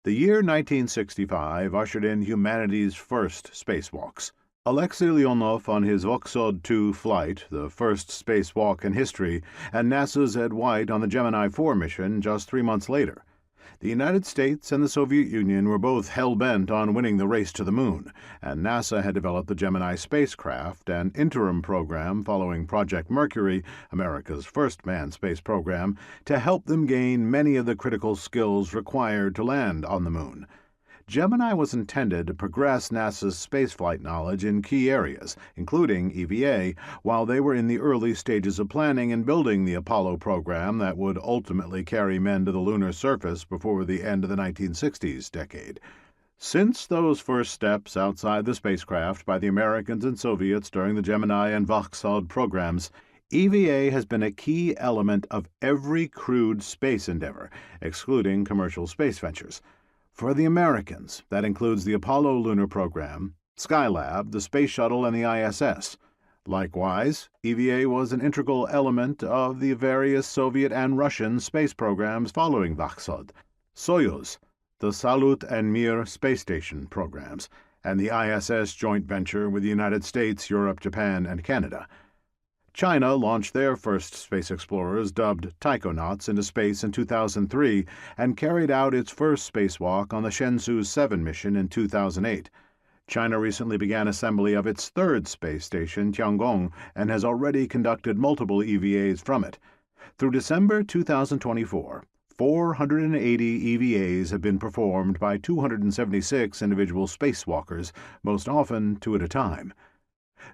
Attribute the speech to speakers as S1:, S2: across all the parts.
S1: The year 1965 ushered in humanity's first spacewalks. Alexei Leonov on his Voskhod 2 flight, the first spacewalk in history, and NASA's Ed White on the Gemini 4 mission just 3 months later. The United States and the Soviet Union were both hell-bent on winning the race to the moon, and NASA had developed the Gemini spacecraft, an interim program following Project Mercury, America's first manned space program, to help them gain many of the critical skills required to land on the moon. Gemini was intended to progress NASA's spaceflight knowledge in key areas, including EVA, while they were in the early stages of planning and building the Apollo program that would ultimately carry men to the lunar surface before the end of the 1960s decade. Since those first steps outside the spacecraft by the Americans and Soviets during the Gemini and Voskhod programs, EVA has been a key element of every crewed space endeavor, excluding commercial space ventures. For the Americans, that includes the Apollo lunar program, Skylab, the Space Shuttle, and the ISS. Likewise, EVA was an integral element of the various Soviet and Russian space programs following Voskhod, Soyuz, the Salyut and Mir space station programs, and the ISS joint venture with the United States, Europe, Japan, and Canada. China launched their first space explorers, dubbed taikonauts, into space in 2003 and carried out its first spacewalk on the Shenzhou 7 mission in 2008. China recently began assembly of its third space station, Tiangong, and has already conducted multiple EVAs from it. Through December 2024, 480 EVAs have been performed by 276 individual spacewalkers, most often two at a time.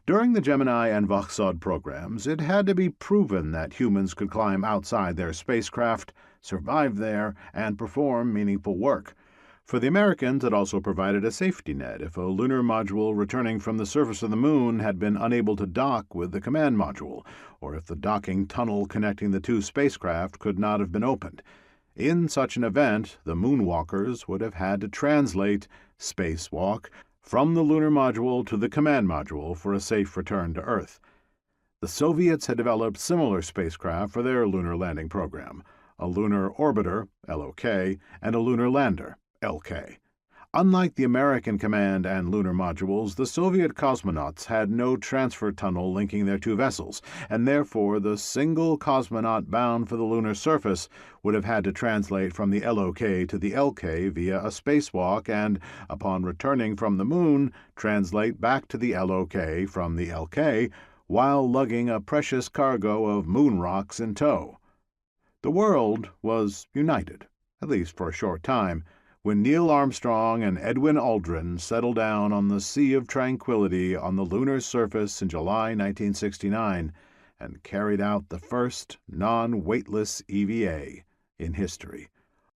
S1: During the Gemini and Voskhod programs, it had to be proven that humans could climb outside their spacecraft, survive there, and perform meaningful work. For the Americans, it also provided a safety net if a lunar module returning from the surface of the moon had been unable to dock with the command module, or if the docking tunnel connecting the two spacecraft could not have been opened. In such an event, the moonwalkers would have had to translate spacewalk from the lunar module to the command module for a safe return to Earth. The Soviets had developed similar spacecraft for their lunar landing program, a lunar orbiter, LOK, and a lunar lander, LK. Unlike the American command and lunar modules, the Soviet cosmonauts had no transfer tunnel linking their two vessels, and therefore the single cosmonaut bound for the lunar surface would have had to translate from the LOK to the LK via a spacewalk and, upon returning from the moon, translate back to the LOK from the LK while lugging a precious cargo of moon rocks in tow. The world was united, at least for a short time, when Neil Armstrong and Edwin Aldrin settled down on the Sea of Tranquility on the lunar surface in July 1969 and carried out the first non-weightless EVA in history.